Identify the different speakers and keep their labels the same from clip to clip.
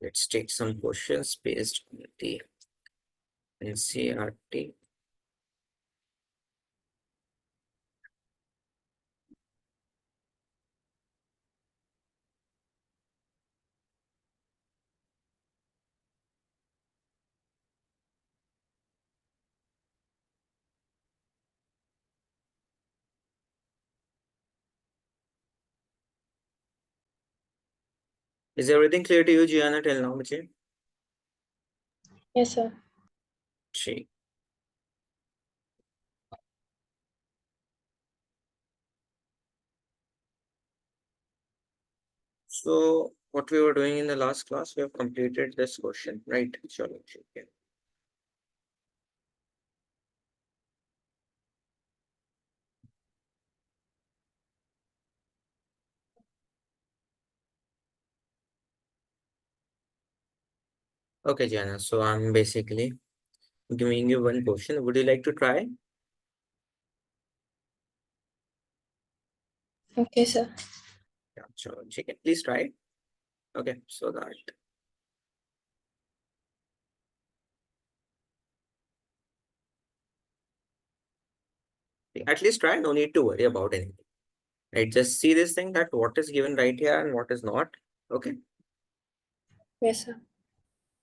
Speaker 1: Let's take some questions based on the NCRT. Is everything clear to you, Gianna, till now? Mujhe?
Speaker 2: Yes, sir.
Speaker 1: ठीक. So what we were doing in the last class, we have completed this question, right? Chalo, ठीक है. Okay, Gianna. So I'm basically giving you one question. Would you like to try?
Speaker 2: Okay, sir.
Speaker 1: Yeah, chalo, ठीक है. Please try. Okay, so that at least try. No need to worry about anything. Right? Just see this thing that what is given right here and what is not. Okay.
Speaker 2: Yes, sir.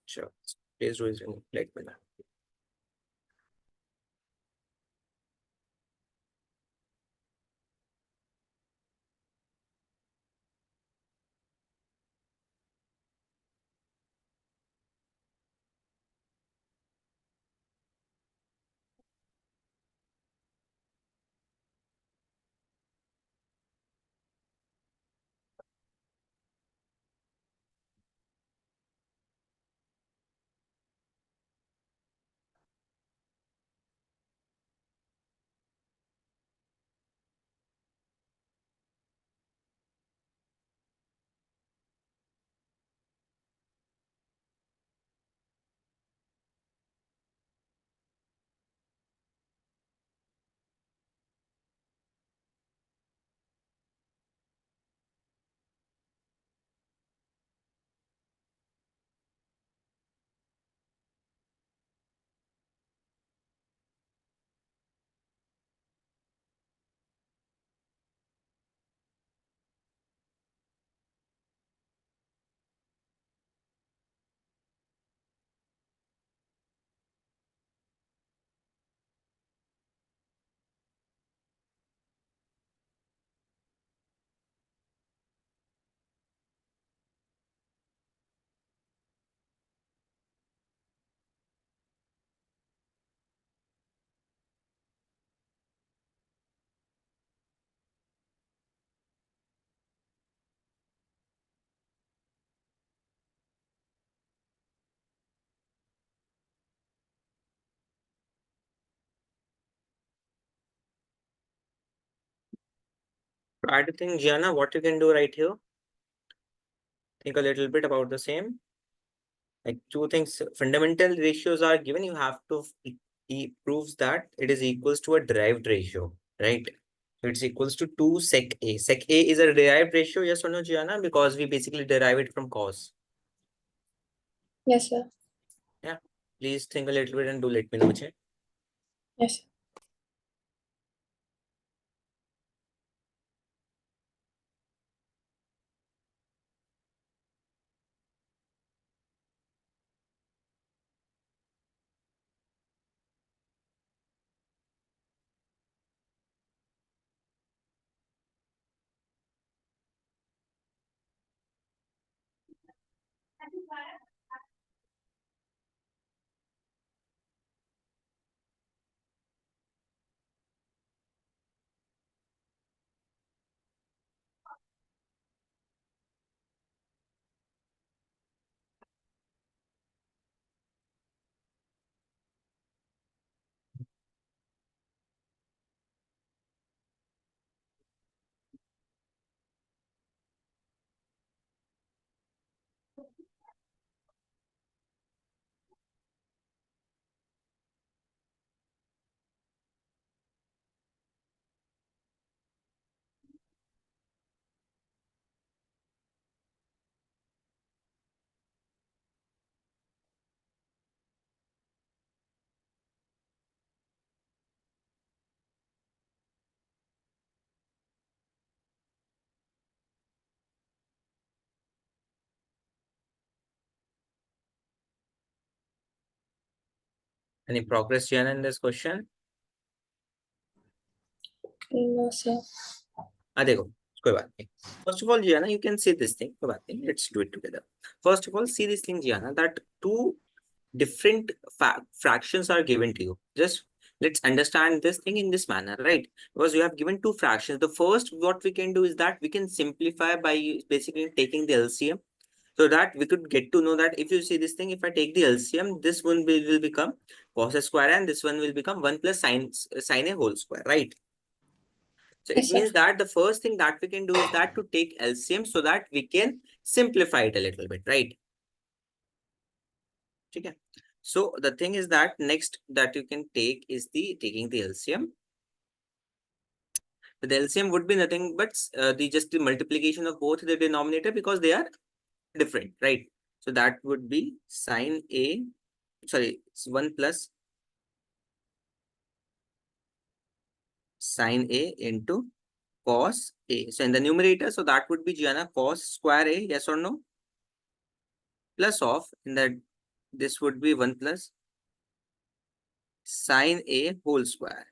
Speaker 1: Sure. Please do it. Let me know. Try to think, Gianna, what you can do right here. Think a little bit about the same. Like two things, fundamental ratios are given. You have to proves that it is equals to a derived ratio, right? So it's equals to 2 sec A. Sec A is a derived ratio, yes or no, Gianna? Because we basically derive it from cos.
Speaker 2: Yes, sir.
Speaker 1: Yeah. Please think a little bit and do let me know, Mujhe.
Speaker 2: Yes.
Speaker 1: Any progress, Gianna, in this question?
Speaker 2: No, sir.
Speaker 1: देखो कोई बात नहीं. First of all, Gianna, you can see this thing. कोई बात नहीं. Let's do it together. First of all, see this thing, Gianna, that two different fractions are given to you. Just let's understand this thing in this manner, right? Because you have given two fractions. The first, what we can do is that we can simplify by basically taking the LCM, so that we could get to know that if you see this thing, if I take the LCM, this one will become cos a square and this one will become 1 plus sine a whole square, right? So it
Speaker 2: Yes, sir.
Speaker 1: means that the first thing that we can do is that to take LCM so that we can simplify it a little bit, right? Okay. So the thing is that next that you can take is the taking the LCM. The LCM would be nothing but the just the multiplication of both the denominator because they are different, right? So that would be sine A, sorry, it's 1 plus sine A into cos A. So in the numerator, so that would be Gianna cos square A, yes or no? Plus of in the this would be 1 plus sine A whole square.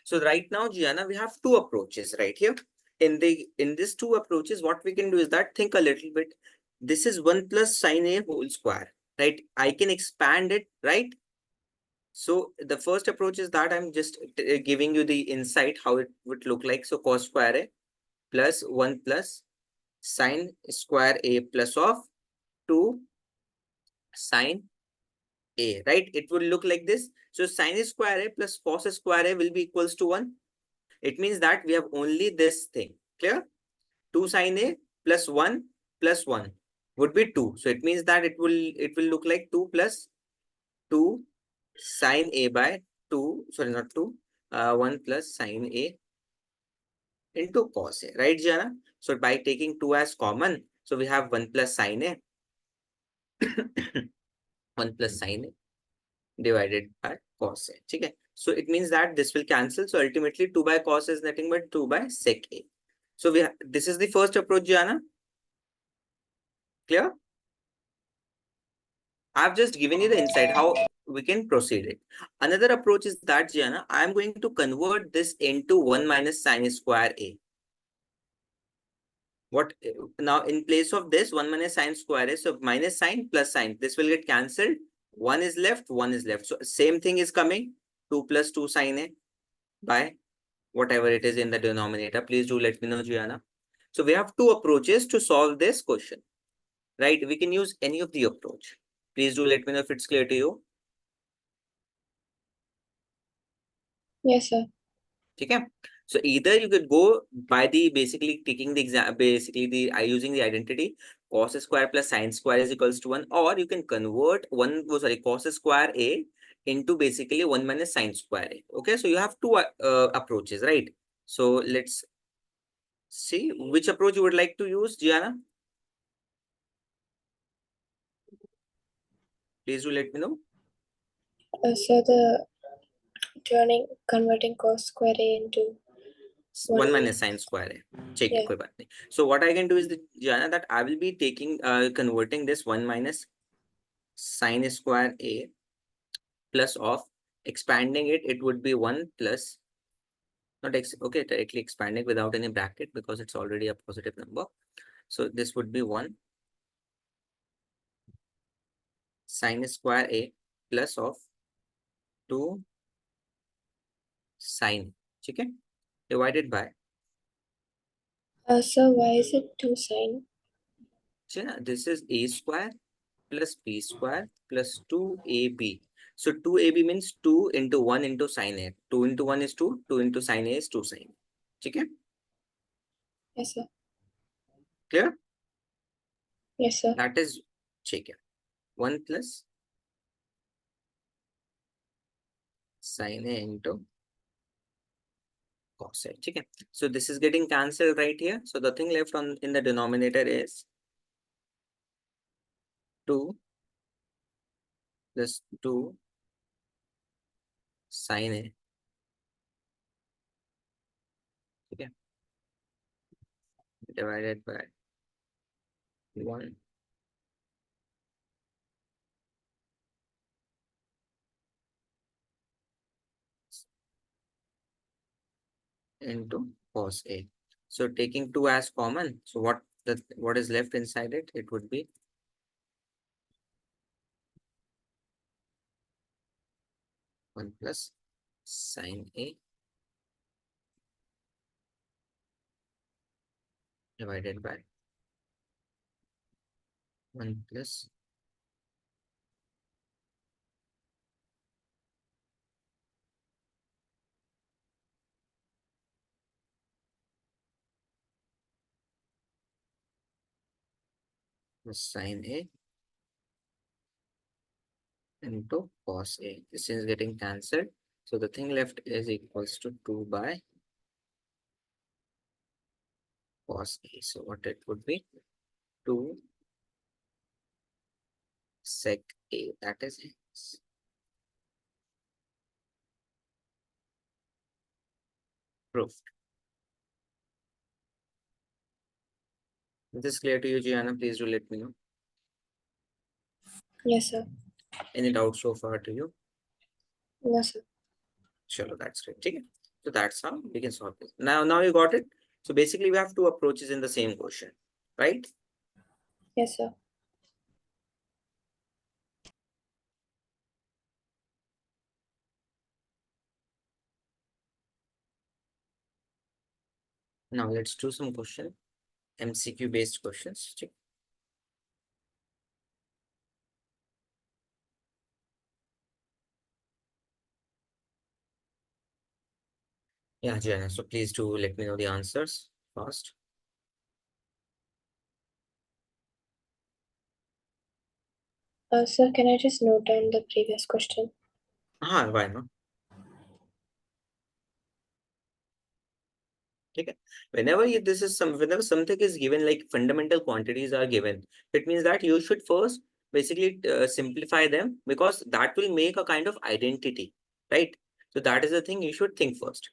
Speaker 1: So right now, Gianna, we have two approaches right here. In these two approaches, what we can do is that think a little bit. This is 1 plus sine A whole square, right? I can expand it, right? So the first approach is that I'm just giving you the insight how it would look like. So cos square A plus 1 plus sine square A plus of 2 sine A, right? It will look like this. So sine square A plus cos square A will be equals to 1. It means that we have only this thing. Clear? 2 sine A plus 1 plus 1 would be 2. So it means that it will look like 2 plus 2 sine A by 2. Sorry, not 2. 1 plus sine A into cos A. Right, Jana? So by taking 2 as common, so we have 1 plus sine A. 1 plus sine A divided by cos A. Okay. So it means that this will cancel. So ultimately 2 by cos is nothing but 2 by sec A. So this is the first approach, Gianna. Clear? I've just given you the insight how we can proceed it. Another approach is that, Gianna, I'm going to convert this into 1 minus sine square A. What now in place of this 1 minus sine square A, so minus sine plus sine, this will get cancelled. 1 is left, 1 is left. So same thing is coming, 2 plus 2 sine A by whatever it is in the denominator. Please do let me know, Gianna. So we have two approaches to solve this question, right? We can use any of the approach. Please do let me know if it's clear to you.
Speaker 2: Yes, sir.
Speaker 1: Okay. So either you could go by the basically taking the exam, basically the using the identity cos square plus sine square is equals to 1, or you can convert cos square A into basically 1 minus sine square A. Okay, so you have two approaches, right? So let's see which approach you would like to use, Gianna. Please do let me know.
Speaker 2: So the converting cos square A into
Speaker 1: 1
Speaker 2: 1
Speaker 1: minus
Speaker 2: minus.
Speaker 1: sine square A. Check it,
Speaker 2: Yeah.
Speaker 1: कोई बात नहीं. So what I can do is that, Gianna, that I will be taking converting this 1 minus sine square A plus of expanding it, it would be 1 plus not okay, directly expanding without any bracket because it's already a positive number. So this would be 1 sine square A plus of 2 sine, okay, divided by
Speaker 2: So why is it 2 sine?
Speaker 1: this is A square plus B square plus 2AB. So 2AB means 2 into 1 into sine A. 2 into 1 is 2, 2 into sine A is 2 sine. Okay,
Speaker 2: Yes, sir.
Speaker 1: clear?
Speaker 2: Yes, sir.
Speaker 1: That is check it. 1 plus sine A into cos A. Okay. So this is getting cancelled right here. So the thing left on in the denominator is 2 plus 2 sine A. Okay. Divided by 1 into cos A. So taking 2 as common, so what is left inside it? It would be 1 plus sin A divided by 1 plus sin A into cos A. This is getting cancelled. So the thing left is equals to 2 by cos A. So what it would be? 2 sec A. That is proved. Is this clear to you, Gianna? Please do let me know.
Speaker 2: Yes, sir.
Speaker 1: Any doubts so far to you?
Speaker 2: No, sir.
Speaker 1: Sure, that's great. Okay. So that's how we can solve this. Now you got it. So basically, we have two approaches in the same question, right?
Speaker 2: Yes, sir.
Speaker 1: Now let's do some question, MCQ based questions. Check. Yeah, Jenna. So please do let me know the answers first.
Speaker 2: Sir, can I just note down the previous question?
Speaker 1: Why not? Okay. Whenever something is given, like fundamental quantities are given, it means that you should first basically simplify them, because that will make a kind of identity, right? So that is the thing you should think first.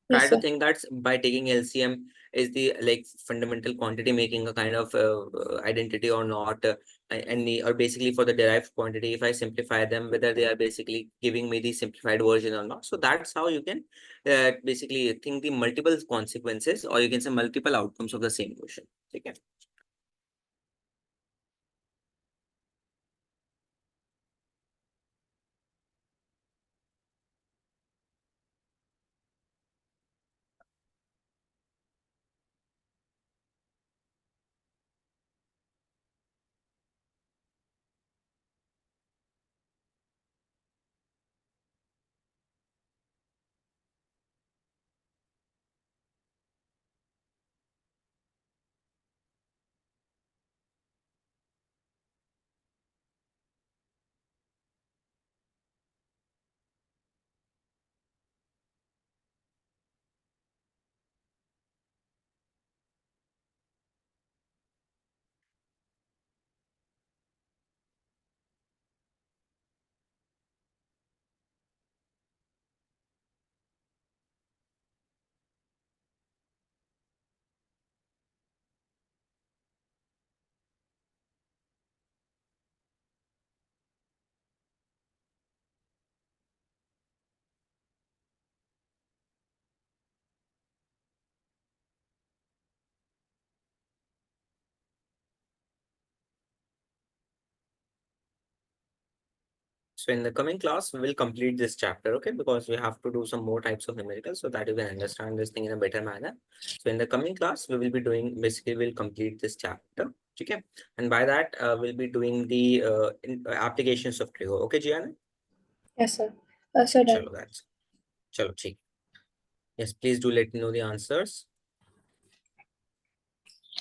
Speaker 1: Try
Speaker 2: Yes,
Speaker 1: to
Speaker 2: sir.
Speaker 1: think that by taking LCM is the like fundamental quantity making a kind of identity or not, or basically for the derived quantity, if I simplify them, whether they are basically giving me the simplified version or not. So that's how you can basically think the multiple consequences, or you can say multiple outcomes of the same question. Okay. So in the coming class, we will complete this chapter, okay? Because we have to do some more types of numericals so that you can understand this thing in a better manner. So in the coming class, we will be doing, basically we'll complete this chapter, okay? And by that, we'll be doing the applications of Trigo, okay, Gianna?
Speaker 2: Yes, sir. Sir, done.
Speaker 1: Chalo, that's, chalo, check. Yes, please do let me know the answers.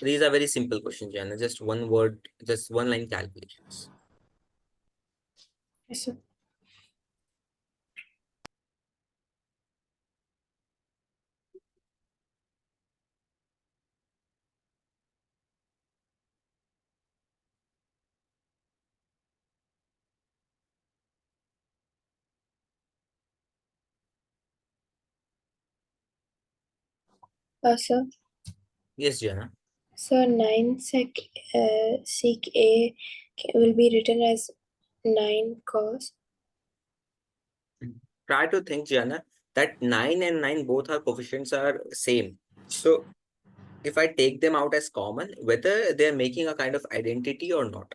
Speaker 1: These are very simple questions, Gianna. Just one word, just one line calculations.
Speaker 2: Yes, sir. Sir.
Speaker 1: Yes, Gianna.
Speaker 2: So 9 sec A will be written as 9 cos.
Speaker 1: Try to think, Gianna. that 9 and 9 both are coefficients are same. So if I take them out as common, whether they're making a kind of identity or not.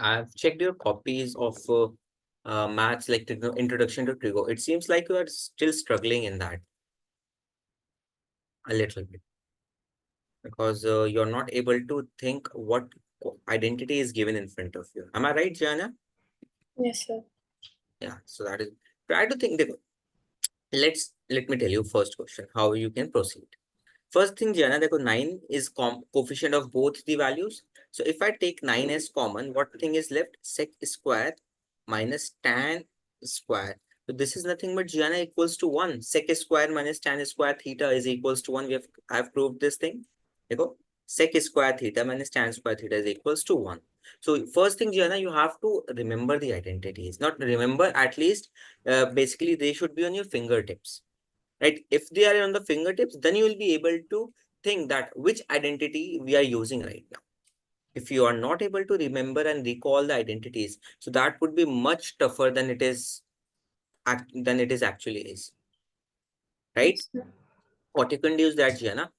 Speaker 1: I've checked your copies of maths like introduction to Trigo. It seems like you are still struggling in that a little bit because you're not able to think what identity is given in front of you. Am I right, Gianna?
Speaker 2: Yes, sir.
Speaker 1: Yeah. So that is try to think. Let me tell you first question how you can proceed. First thing, Gianna, देखो 9 is coefficient of both the values. So if I take 9 as common, what thing is left? Sec square minus tan square. So this is nothing but Gianna equals to 1. Sec square minus tan square theta is equals to 1. I have proved this thing. देखो sec square theta minus tan square theta is equals to 1. So first thing, Gianna, you have to remember the identities. Not remember, at least basically they should be on your fingertips, right? If they are on the fingertips, then you will be able to think that which identity we are using right now. If you are not able to remember and recall the identities, so that would be much tougher than it is actually is, right?
Speaker 2: Yes, sir.
Speaker 1: What you can do is that, Gianna,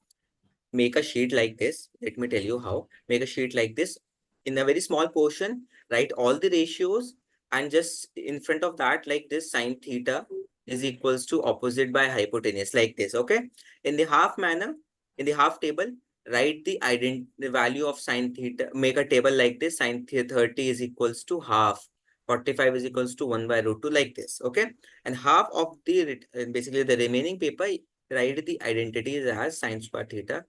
Speaker 1: make a sheet like this. Let me tell you how. Make a sheet like this. In a very small portion, write all the ratios, and just in front of that, like this, sine theta is equals to opposite by hypotenuse, like this. Okay. In the half manner, in the half table, write the value of sine theta. Make a table like this. Sine theta 30 is equals to half. 45 is equals to 1 by root 2, like this. Okay. And half of basically the remaining paper, write the identities as sine square theta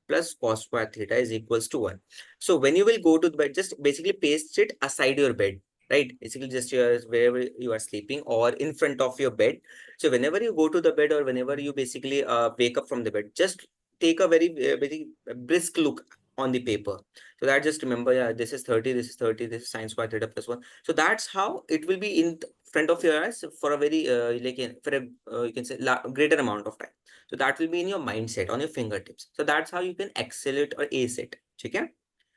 Speaker 1: plus cos square theta is equals to 1. So when you will go to the bed, just basically paste it aside your bed, right? Basically just wherever you are sleeping or in front of your bed. So whenever you go to the bed or whenever you basically wake up from the bed, just take a very brisk look on the paper. So that just remember, yeah, this is 30, this is 30, this is sine square theta plus 1. So that's how it will be in front of your eyes for a very for a you can say greater amount of time. So that will be in your mindset on your fingertips. So that's how you can excel it or ace it. Okay.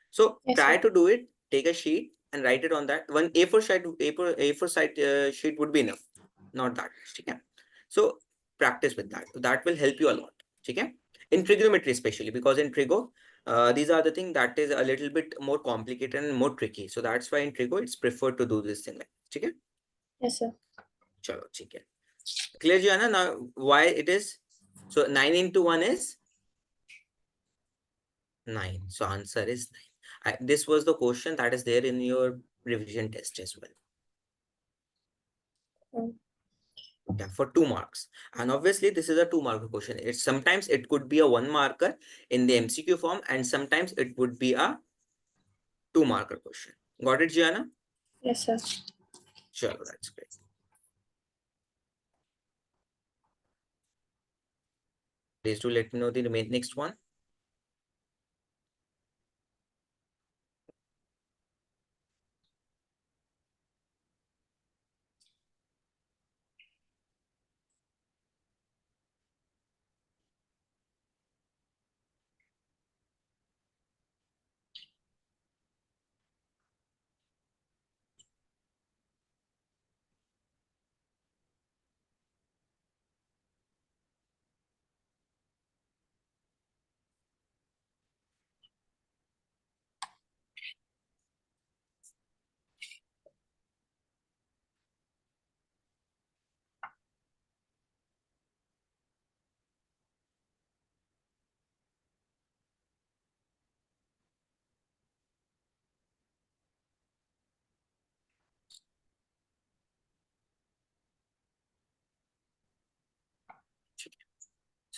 Speaker 1: So
Speaker 2: Yes,
Speaker 1: try
Speaker 2: sir.
Speaker 1: to do it. Take a sheet and write it on that. One A4 side sheet would be enough. Not that. Okay. So practice with that. That will help you a lot. Okay. In trigonometry, especially because in trigo, these are the thing that is a little bit more complicated and more tricky. So that's why in trigo it's preferred to do this thing. Okay.
Speaker 2: Yes, sir.
Speaker 1: Chalo, okay. Clear, Gianna? Now why it is? So 9 into 1 is 9. So answer is 9. This was the question that is there in your revision test as well.
Speaker 2: Mm.
Speaker 1: Yeah, for 2 marks. And obviously this is a 2-marker question. Sometimes it could be a 1-marker in the MCQ form, and sometimes it would be a 2-marker question. Got it, Gianna?
Speaker 2: Yes, sir.
Speaker 1: Sure, that's great. Please do let me know the next one.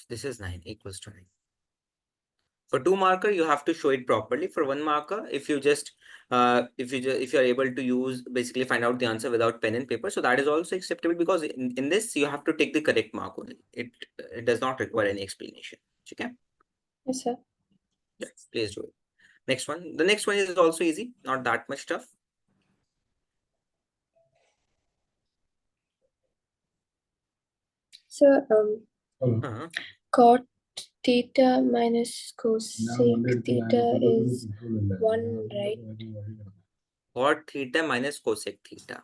Speaker 1: This is 9 equals to 9. For 2 marker, you have to show it properly. For 1 marker, if you just if you are able to use basically find out the answer without pen and paper, so that is also acceptable, because in this you have to take the correct mark only. It does not require any explanation. Okay.
Speaker 2: Yes, sir.
Speaker 1: Yeah, please do it. Next one. The next one is also easy, not that much tough.
Speaker 2: So,
Speaker 1: Uh-huh.
Speaker 2: cot theta minus cosec theta is 1, right?
Speaker 1: Cot theta minus cosec theta.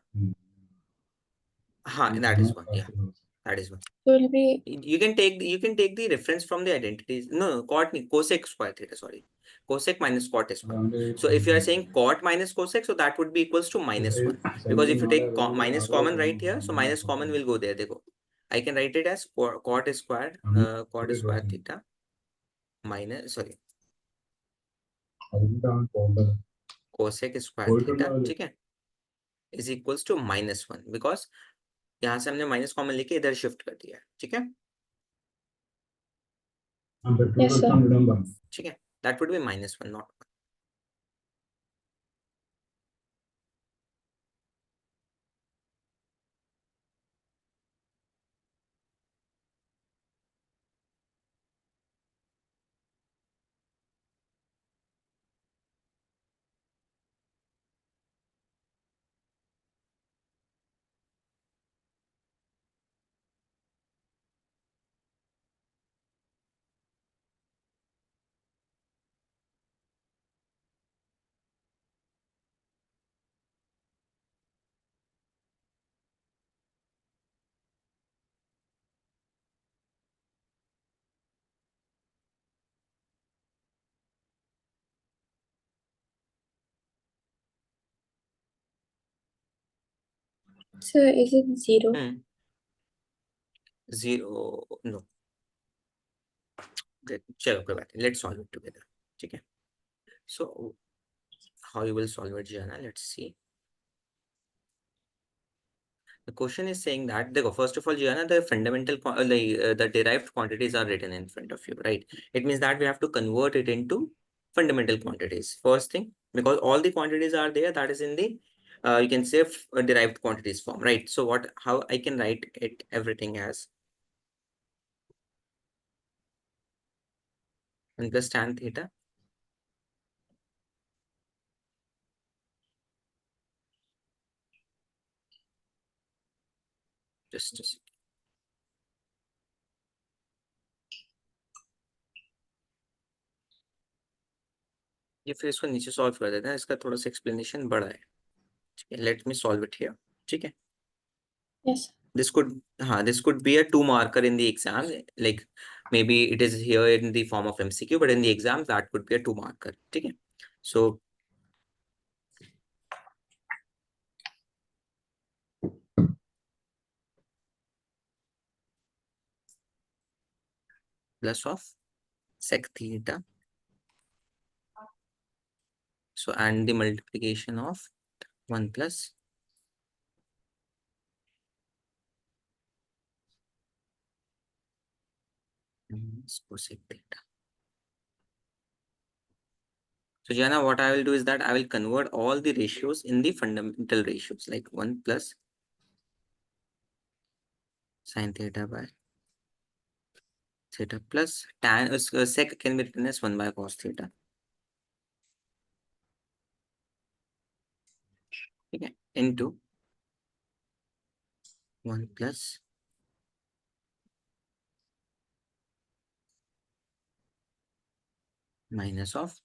Speaker 1: That is one. Yeah, that is one.
Speaker 2: So, it will be,
Speaker 1: You can take the reference from the identities. No, cosec square theta. Sorry, cosec minus cot is 1. So if you are saying cot minus cosec, so that would be equals to -1, because if you take minus common right here, so minus common will go there. They go. I can write it as cot square theta minus cosec square theta, ठीक है, is equals to -1, because यहाँ से हमने minus common लेके इधर shift कर दिया है. ठीक है.
Speaker 2: yes, sir.
Speaker 1: ठीक है. That would be -1, not 1.
Speaker 2: So, is it 0?
Speaker 1: 0, no. चलो कोई बात नहीं. Let's solve it together. ठीक है. So how you will solve it, Gianna? Let's see. The question is saying that, first of all, Gianna, the the derived quantities are written in front of you, right? It means that we have to convert it into fundamental quantities. First thing, because all the quantities are there, that is in the you can say derived quantities form, right? So how I can write it everything as 1 plus tan theta just a second. ये फिर इसको नीचे solve कर देते हैं, इसका थोड़ा सा एक्सप्लेनेशन बड़ा है. ठीक है, let me solve it here. ठीक है.
Speaker 2: Yes.
Speaker 1: This could be a 2 marker in the exam, like maybe it is here in the form of MCQ, but in the exam that could be a 2 marker. ठीक है. So plus of sec theta, so and the multiplication of 1 plus cosec theta. So Jana, what I will do is that I will convert all the ratios in the fundamental ratios, like 1 plus sin theta by theta plus tan sec can be written as 1 by cos theta. ठीक है, into 1 plus minus of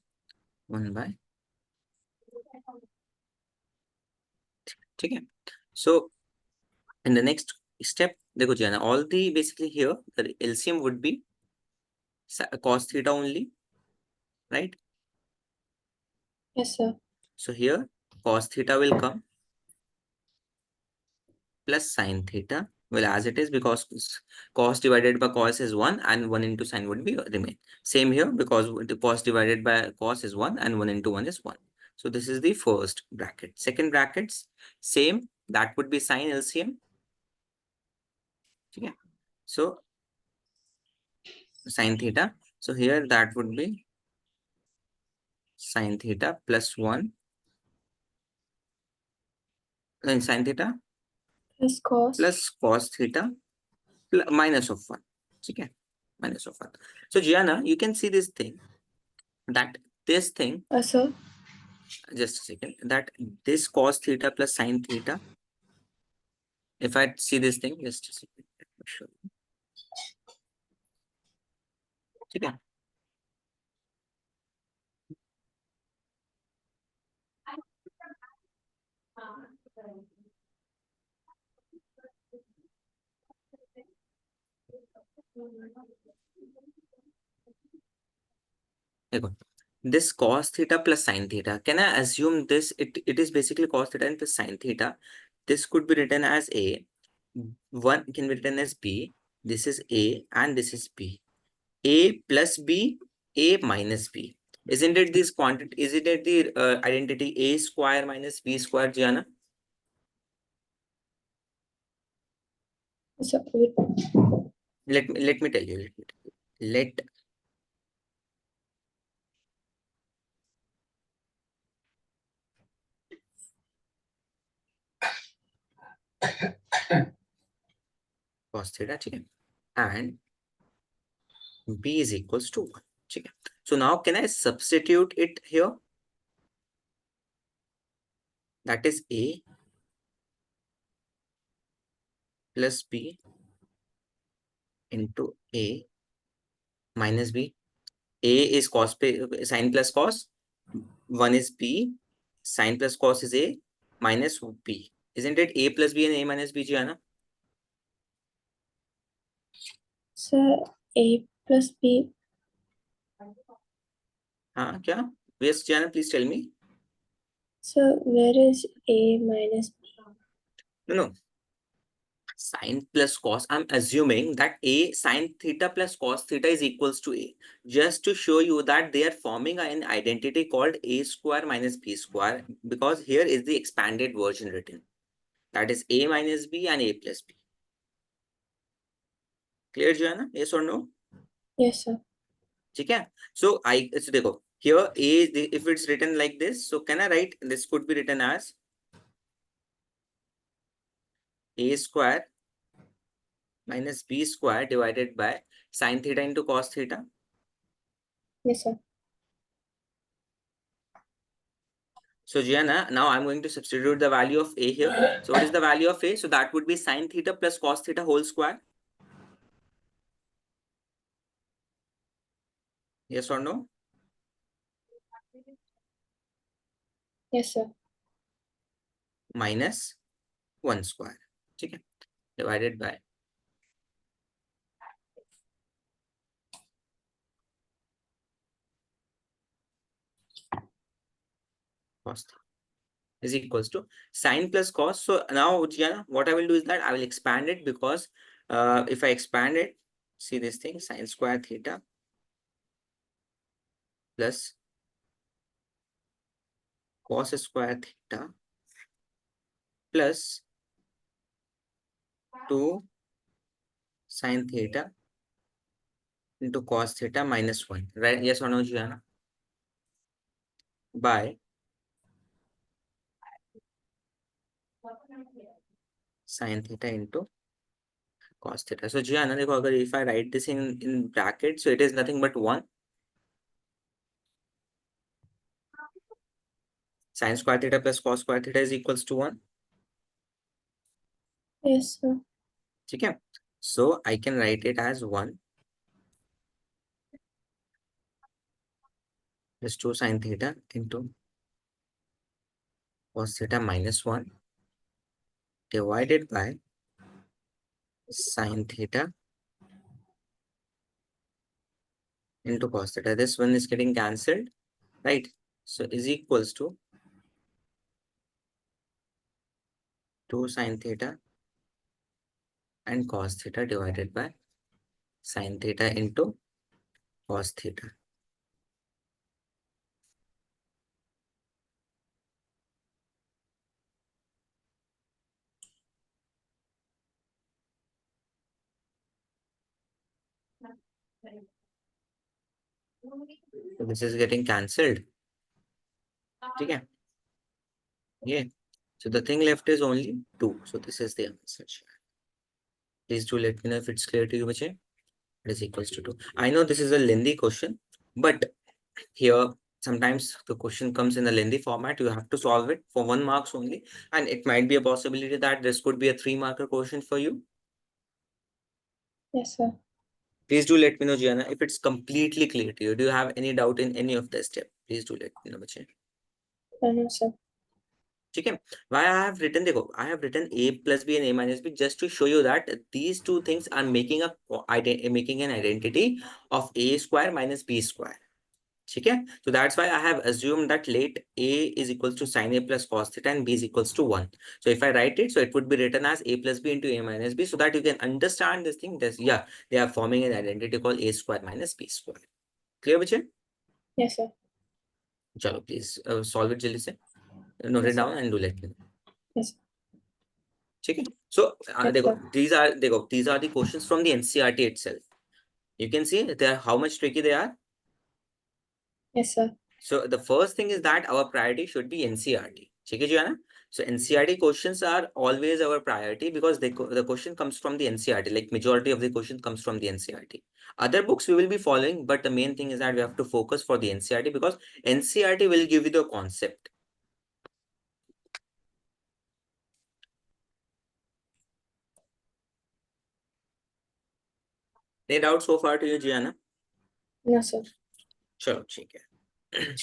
Speaker 1: 1 by. ठीक है. So in the next step, देखो Jana, all the basically here the LCM would be cos theta only, right?
Speaker 2: Yes, sir.
Speaker 1: So here cos theta will come plus sin theta, well, as it is, because cos divided by cos is 1 and 1 into sin would be remain. Same here, because the cos divided by cos is 1 and 1 into 1 is 1. So this is the first bracket. Second brackets, same, that would be sin LCM. Okay. So sine theta. So here that would be sine theta plus 1, then sine theta
Speaker 2: plus cos.
Speaker 1: plus cos theta minus of 1. Okay, minus of 1. So Gianna, you can see this thing, that this thing,
Speaker 2: Sir,
Speaker 1: just a second, that this cos theta plus sine theta, if I see this thing, just a second, let me show you. Okay. देखो, this cos theta plus sine theta, can I assume this, it is basically cos theta and plus sine theta. This could be written as A, one can be written as B, this is A and this is B. A plus B, A minus B. Isn't it this quantity, isn't it the identity A square minus B square, Gianna?
Speaker 2: sir,
Speaker 1: Let me tell you, let cos theta, ठीक है, and B is equals to 1. ठीक है. So now can I substitute it here? That is A plus B into A minus B. A is cos sine plus cos. 1 is B. Sine plus cos is A minus B. Isn't it A plus B and A minus B, Gianna?
Speaker 2: sir, A plus B.
Speaker 1: हाँ क्या? Yes, Gianna, please tell me.
Speaker 2: So where is A minus B?
Speaker 1: No. Sine plus cos, I'm assuming that A sine theta plus cos theta is equals to A. Just to show you that they are forming an identity called A square minus B square, because here is the expanded version written. That is A minus B and A plus B. Clear, Gianna? Yes or no?
Speaker 2: Yes, sir.
Speaker 1: ठीक है. So देखो, here A, if it's written like this, so can I write, this could be written as A square minus B square divided by sine theta into cos theta.
Speaker 2: Yes, sir.
Speaker 1: So Gianna, now I'm going to substitute the value of A here. So what is the value of A? So that would be sine theta plus cos theta whole square. Yes or no?
Speaker 2: Yes, sir.
Speaker 1: Minus 1 square. Okay. Divided by cos theta is equals to sine plus cos. So now Gianna, what I will do is that I will expand it, because if I expand it, see this thing, sine square theta plus cos square theta plus 2 sine theta into cos theta minus 1. Right? Yes or no, Gianna? By sine theta into cos theta. So Gianna, देखो, अगर if I write this in bracket, so it is nothing but 1. Sine square theta plus cos square theta is equals to 1.
Speaker 2: Yes, sir.
Speaker 1: ठीक है. So I can write it as 1 plus 2 sine theta into cos theta minus 1 divided by sine theta into cos theta. This one is getting cancelled, right? So is equals to 2 sine theta and cos theta divided by sine theta into cos theta. So this is getting cancelled. Okay. Yeah. So the thing left is only 2. So this is the answer. Please do let me know if it's clear to you, Vijay. It is equals to 2. I know this is a lengthy question, but here sometimes the question comes in a lengthy format. You have to solve it for 1 marks only. And it might be a possibility that this could be a 3-marker question for you.
Speaker 2: Yes, sir.
Speaker 1: Please do let me know, Gianna, if it's completely clear to you. Do you have any doubt in any of this step? Please do let me know, Vijay.
Speaker 2: No, sir.
Speaker 1: Okay. Why I have written I have written a plus b and a minus b just to show you that these two things are making making an identity of a square minus b square. Okay. So that's why I have assumed that let a is equals to sin a plus cos theta and b is equals to 1. So if I write it, so it would be written as a plus b into a minus b, so that you can understand this thing. This, yeah, they are forming an identity called a square minus b square. Clear, Vijay?
Speaker 2: Yes, sir.
Speaker 1: Chalo, please solve it जल्दी से. Note it
Speaker 2: Yes, sir.
Speaker 1: down and do let me know.
Speaker 2: Yes, sir.
Speaker 1: ठीक है. So
Speaker 2: Yes,
Speaker 1: देखो,
Speaker 2: sir.
Speaker 1: these are the questions from the NCERT itself. You can see they are how much tricky they are.
Speaker 2: Yes, sir.
Speaker 1: So the first thing is that our priority should be NCERT. ठीक है Gianna? So NCERT questions are always our priority because the question comes from the NCERT. Like majority of the question comes from the NCERT. Other books we will be following, but the main thing is that we have to focus for the NCERT because NCERT will give you the concept. Any doubt so far to you, Gianna?
Speaker 2: No, sir.
Speaker 1: चलो ठीक है.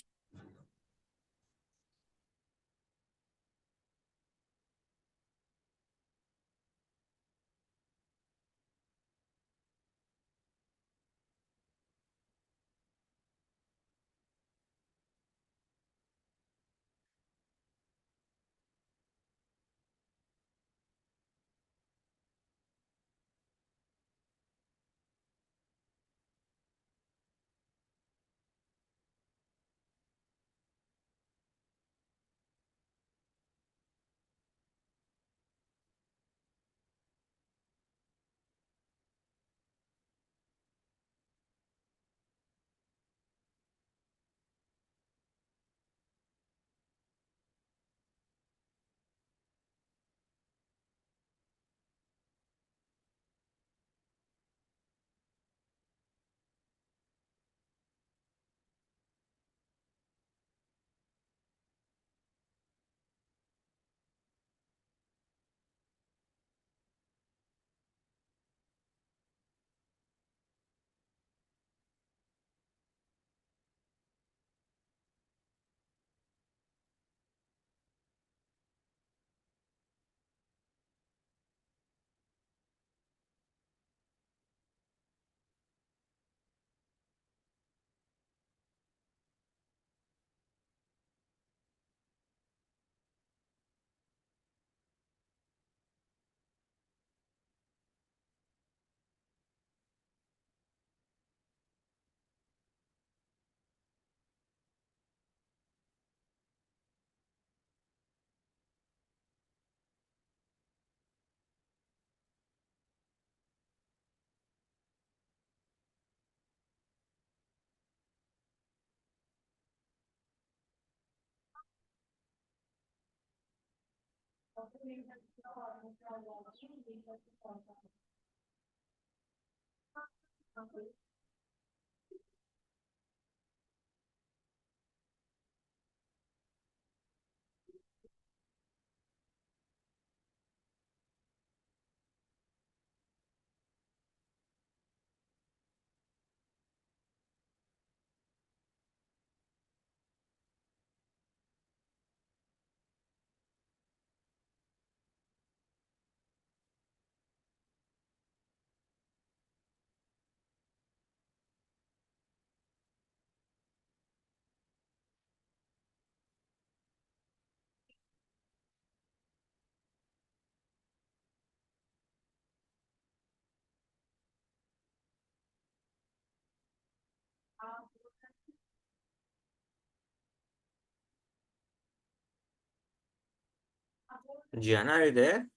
Speaker 1: Gianna, are you there?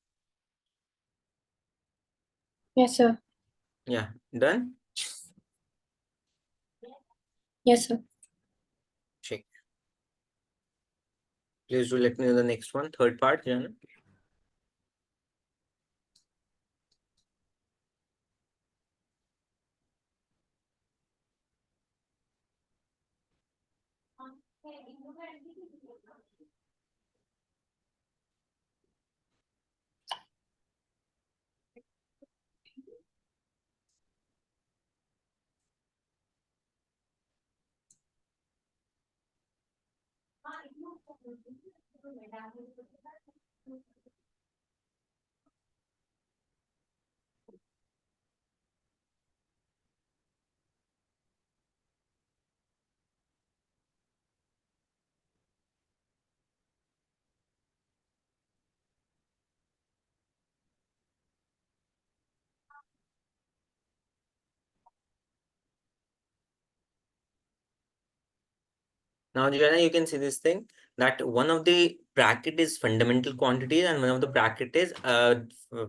Speaker 2: Yes, sir.
Speaker 1: Yeah, done.
Speaker 2: Yes, sir.
Speaker 1: Check. Please do let me know the next one, third part, Gianna. Now, Gianna, you can see this thing that one of the bracket is fundamental quantity and one of the bracket is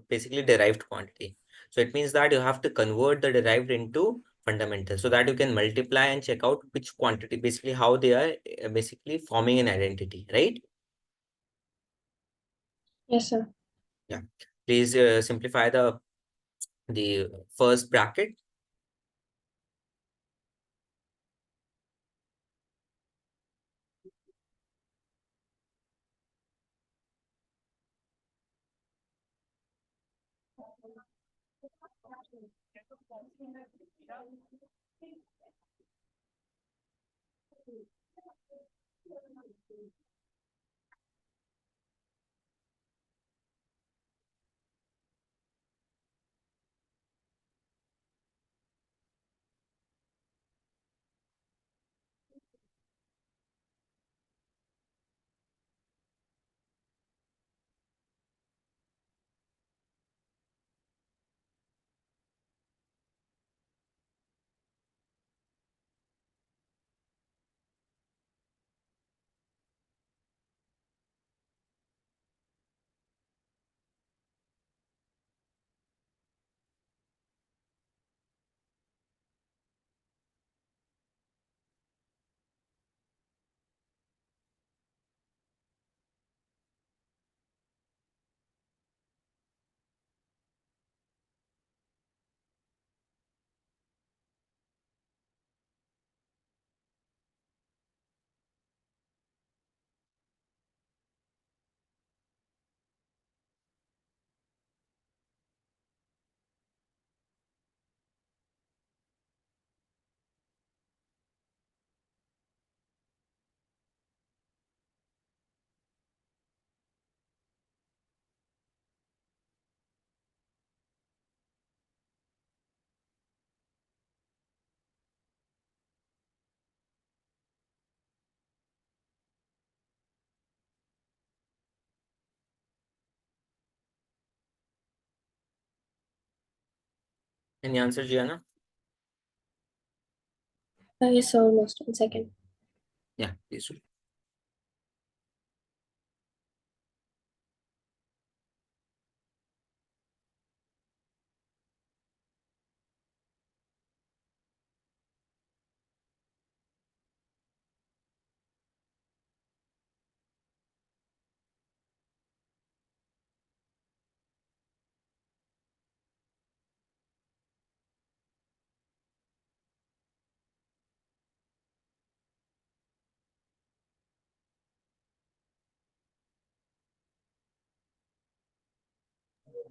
Speaker 1: basically derived quantity. So it means that you have to convert the derived into fundamental so that you can multiply and check out which quantity, basically how they are basically forming an identity, right?
Speaker 2: Yes, sir.
Speaker 1: Yeah. Please simplify the first bracket. Any answer, Gianna?
Speaker 2: Yes, sir. Almost. 1 second.
Speaker 1: Yeah, please do.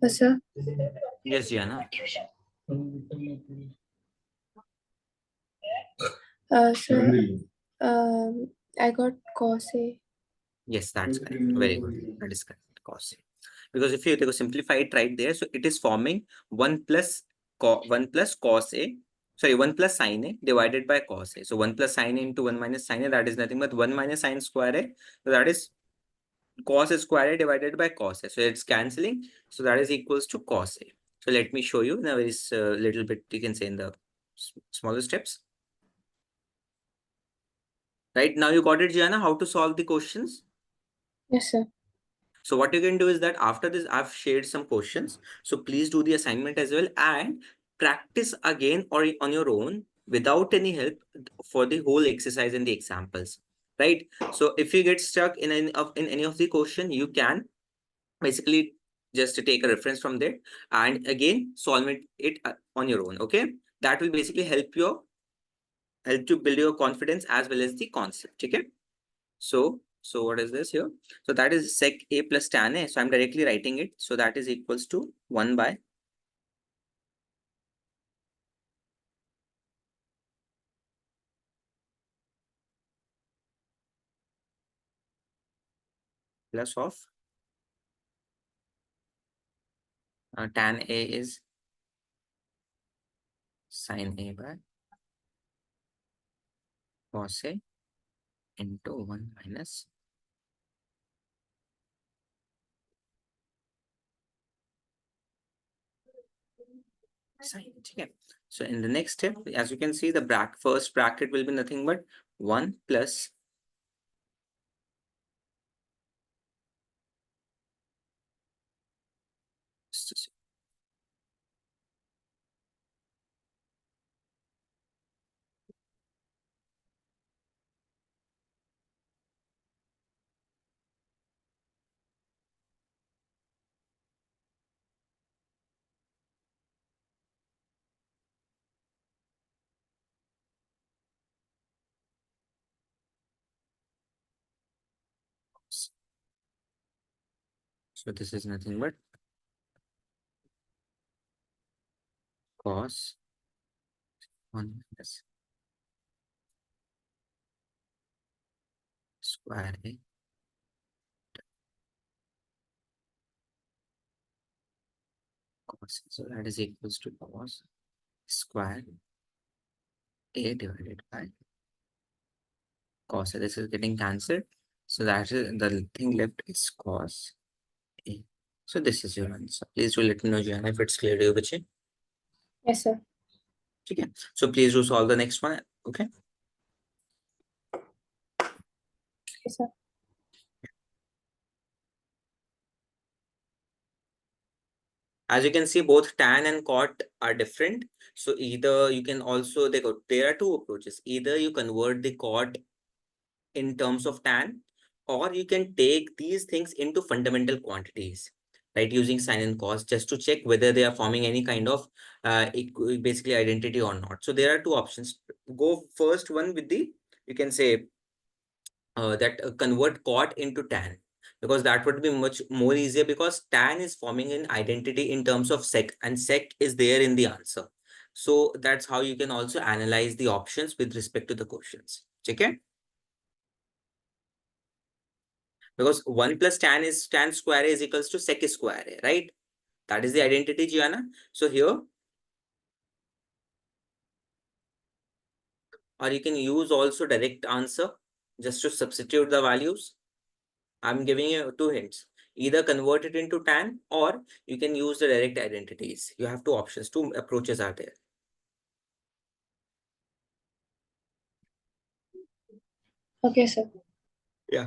Speaker 2: Yes, sir.
Speaker 1: Yes, Gianna.
Speaker 2: Sir. I got cos A.
Speaker 1: Yes, that's correct. Very good. That is correct. Cos A. Because if you take a simplify it right there, so it is forming 1 plus 1 plus cos A, sorry, 1 plus sin A divided by cos A. So 1 plus sin A into 1 minus sin A, that is nothing but 1 minus sin square A. So that is cos A square A divided by cos A. So it's cancelling. So that is equals to cos A. So let me show you. Now there is a little bit, you can say in the smaller steps. Right now you got it, Gianna, how to solve the questions.
Speaker 2: Yes, sir.
Speaker 1: So what you can do is that after this, I've shared some questions. So please do the assignment as well and practice again or on your own without any help for the whole exercise and the examples, right? So if you get stuck in any of the question, you can basically just take a reference from there and again solve it on your own. Okay, that will basically help to build your confidence as well as the concept. Okay, so what is this here? So that is sec a plus tan a. So I'm directly writing it. So that is equals to 1 by plus of tan a is sin a by cos a into 1 minus sin. Okay. So in the next step, as you can see, the first bracket will be nothing but 1 plus so this is nothing but cos 1 minus square a cos. So that is equals to cos square a divided by cos. So this is getting cancelled. So that is the thing left is cos a. So this is your answer. Please do let me know, Gianna, if it's clear to you, Bache.
Speaker 2: Yes, sir.
Speaker 1: Okay. So please do solve the next one. Okay.
Speaker 2: Yes, sir.
Speaker 1: As you can see, both tan and cot are different. So either you can also, there are two approaches. Either you convert the cot in terms of tan, or you can take these things into fundamental quantities, right? Using sin and cos just to check whether they are forming any kind of basically identity or not. So there are two options. Go first one with the, you can say that convert cot into tan, because that would be much more easier, because tan is forming an identity in terms of sec and sec is there in the answer. So that's how you can also analyze the options with respect to the questions. Okay, because 1 plus tan square is equals to sec square a, right? That is the identity, Gianna. So here, or you can use also direct answer just to substitute the values. I'm giving you two hints. Either convert it into tan, or you can use the direct identities. You have two options, two approaches are there.
Speaker 2: Okay, sir.
Speaker 1: Yeah.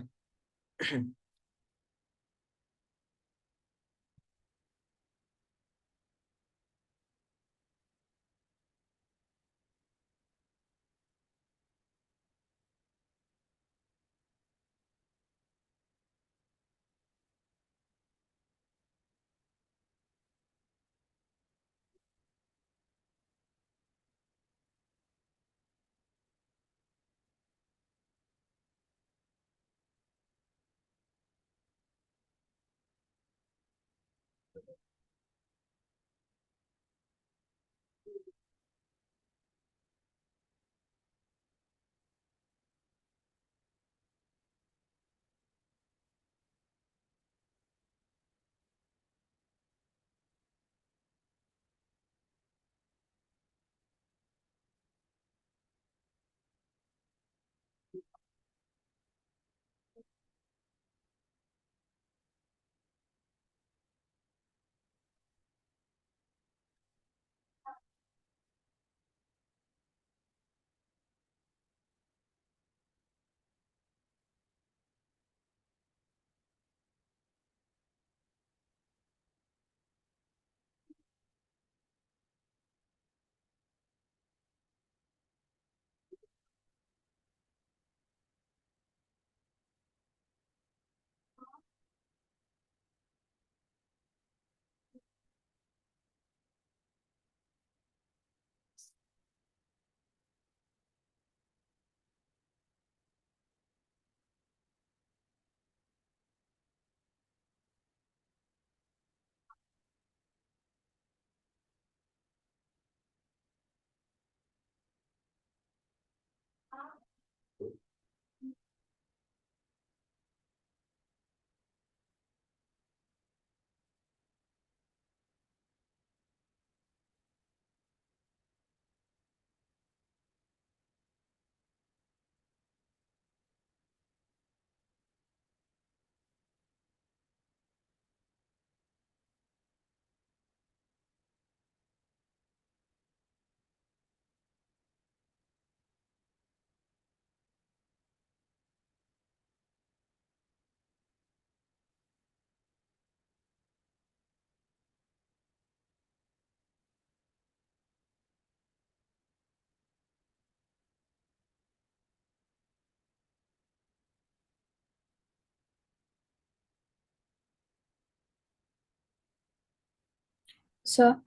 Speaker 2: Sir,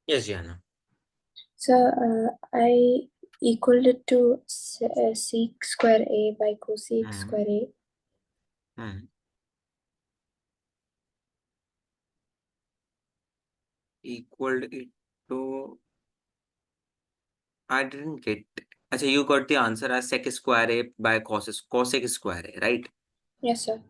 Speaker 1: Yes, Gianna.
Speaker 2: I equaled it to sec square A by cosec
Speaker 1: Hmm.
Speaker 2: square A.
Speaker 1: Hmm. Equaled it to. I didn't get. Achha, you got the answer as sec square A by cosec square A, right?
Speaker 2: Yes, sir.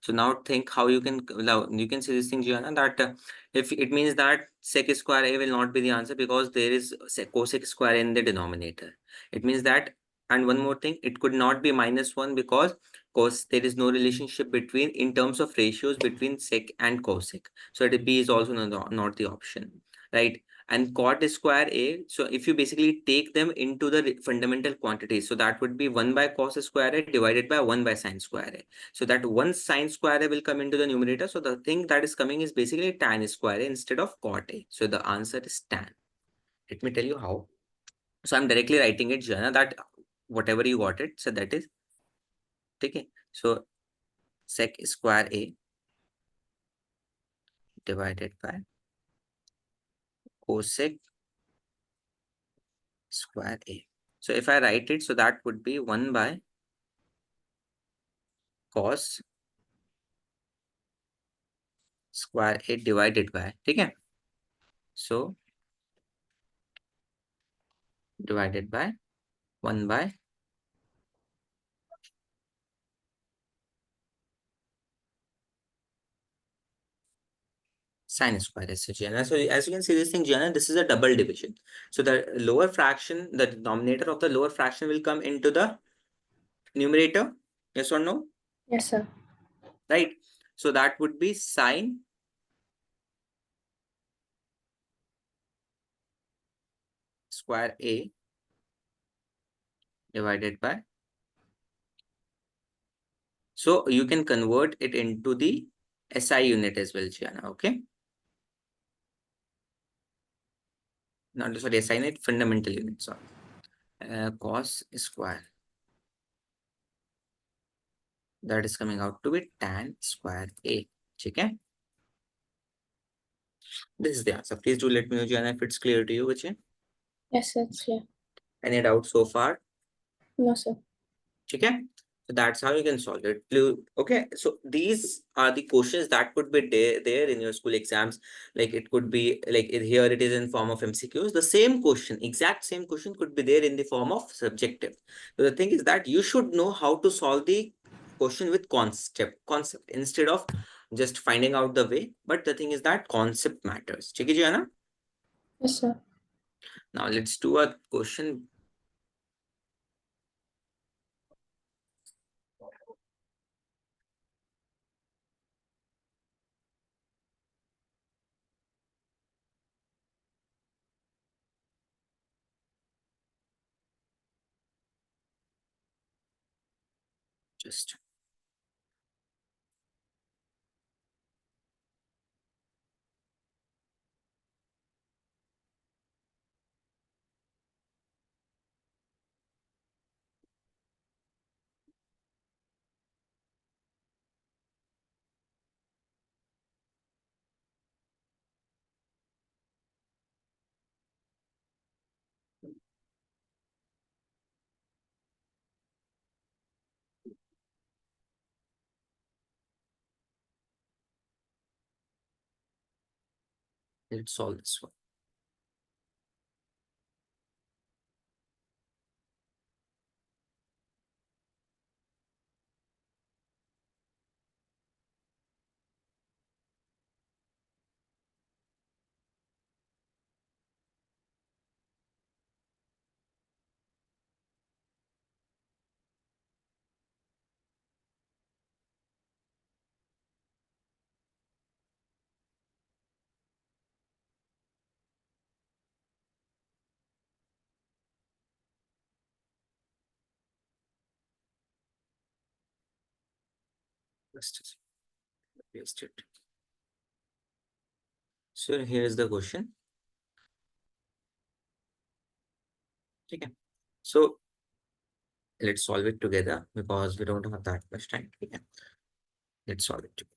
Speaker 1: So now think how you can now you can see this thing, Gianna, that if it means that sec square A will not be the answer because there is cosec square in the denominator. It means that, and one more thing, it could not be -1 because cos there is no relationship between in terms of ratios between sec and cosec. So it B is also not the option, right? And cot square A. So if you basically take them into the fundamental quantities, so that would be 1 by cos square A divided by 1 by sin square A. So that one sine square A will come into the numerator. So the thing that is coming is basically tan square A instead of cot A. So the answer is tan. Let me tell you how. So I'm directly writing it, Jana, that whatever you got it, so that is okay. So sec square A divided by cosec square A. So if I write it, so that would be 1 by cos square A divided by, okay? So divided by 1 by sin square is Gianna. So as you can see this thing, Gianna, this is a double division. So the lower fraction, the denominator of the lower fraction will come into the numerator. Yes or no?
Speaker 2: Yes, sir.
Speaker 1: Right. So that would be sin square A divided by. So you can convert it into the SI unit as well, Gianna. Okay. Not sorry, SI unit, fundamental unit. Sorry. Cos square. That is coming out to be tan square A. Okay. This is the answer. Please do let me know, Gianna, if it's clear to you, Vijay.
Speaker 2: Yes, sir, it's clear.
Speaker 1: Any doubt so far?
Speaker 2: No, sir.
Speaker 1: Okay. So that's how you can solve it. Okay. So these are the questions that could be there in your school exams. Like it could be like here it is in form of MCQs. The same question, exact same question could be there in the form of subjective. So the thing is that you should know how to solve the question with concept instead of just finding out the way. But the thing is that concept matters. Check it, Jana.
Speaker 2: Yes, sir.
Speaker 1: Now let's do a question. Just let's solve this one. Just paste it. So here's the question. Okay. So let's solve it together because we don't have that much time. Okay. Let's solve it together.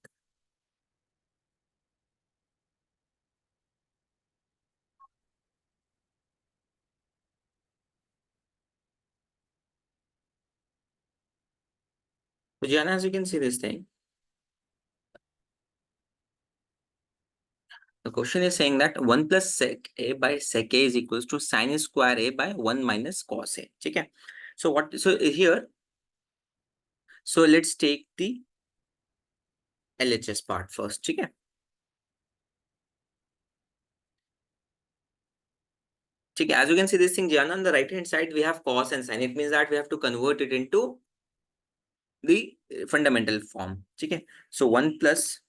Speaker 1: So Gianna, as you can see this thing, the question is saying that 1 plus sec a by sec a is equals to sin square a by 1 minus cos a. Okay. So here, so let's take the LHS part first. Okay. Okay, as you can see this thing, Gianna, on the right hand side, we have cos and sin. It means that we have to convert it into the fundamental form. Okay. So 1 plus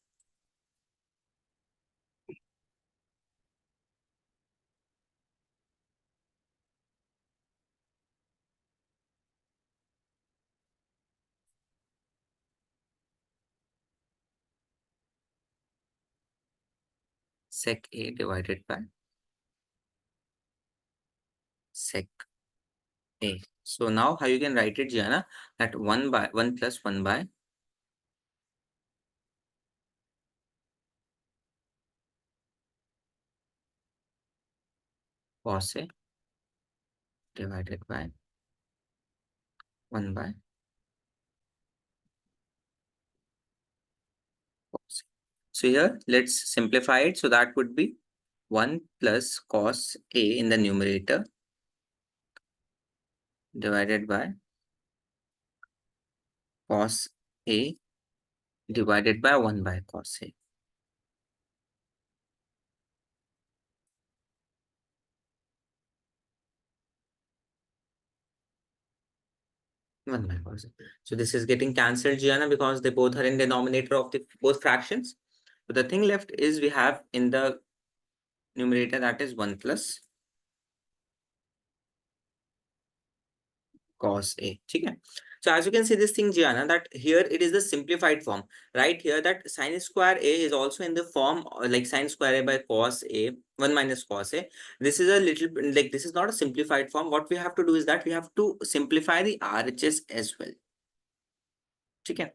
Speaker 1: sec a divided by sec a. So now how you can write it, Gianna, that 1 plus 1 by cos a divided by 1 by cos a. So here let's simplify it. So that would be 1 plus cos a in the numerator divided by cos a divided by 1 by cos a. 1 by cos a. So this is getting cancelled, Gianna, because they both are in denominator of the both fractions. So the thing left is we have in the numerator, that is 1 plus cos a. Okay. So as you can see this thing, Gianna, that here it is the simplified form. Right here, that sin square a is also in the form like sin square a by cos a, 1 minus cos a. This is a little like, this is not a simplified form. What we have to do is that we have to simplify the RHS as well. Okay.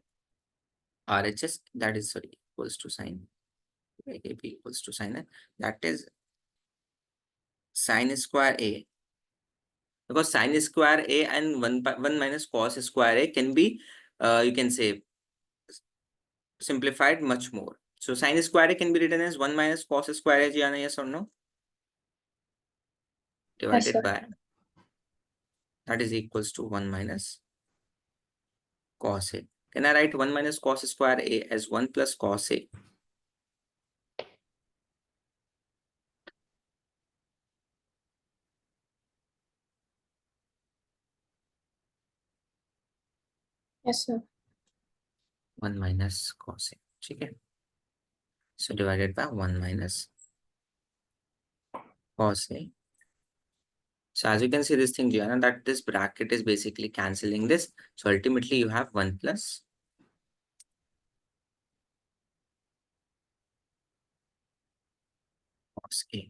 Speaker 1: RHS, that is, sorry, equals to sin a equals to sin a. That is sin square a, because sin square a and 1 minus cos square a can be you can say simplified much more. So sin square a can be written as 1 minus cos square a, Gianna, yes or no?
Speaker 2: Yes,
Speaker 1: Divided
Speaker 2: sir.
Speaker 1: by, that is equals to 1 minus cos a. Can I write 1 minus cos square a as 1 plus cos a?
Speaker 2: Yes, sir.
Speaker 1: 1 minus cos a. Okay. So divided by 1 minus cos a. So as you can see this thing, Gianna, that this bracket is basically cancelling this. So ultimately you have 1 plus cos a.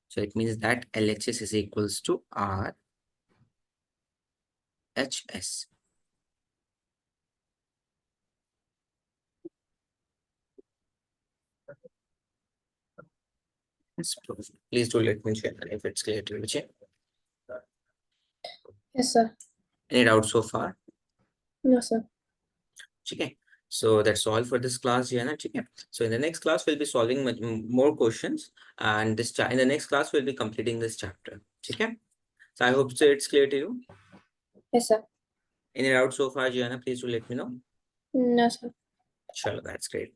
Speaker 1: So it means that LHS is equals to RHS. Please do let me check if it's clear to you.
Speaker 2: Yes, sir.
Speaker 1: Any doubts so far?
Speaker 2: No, sir.
Speaker 1: Okay. So that's all for this class, Gianna. Okay. So in the next class, we'll be solving more questions, and in the next class, we'll be completing this chapter. Okay. So I hope so it's clear to you.
Speaker 2: Yes, sir.
Speaker 1: Any doubts so far, Gianna? Please do let me know.
Speaker 2: No, sir.
Speaker 1: Sure, that's great.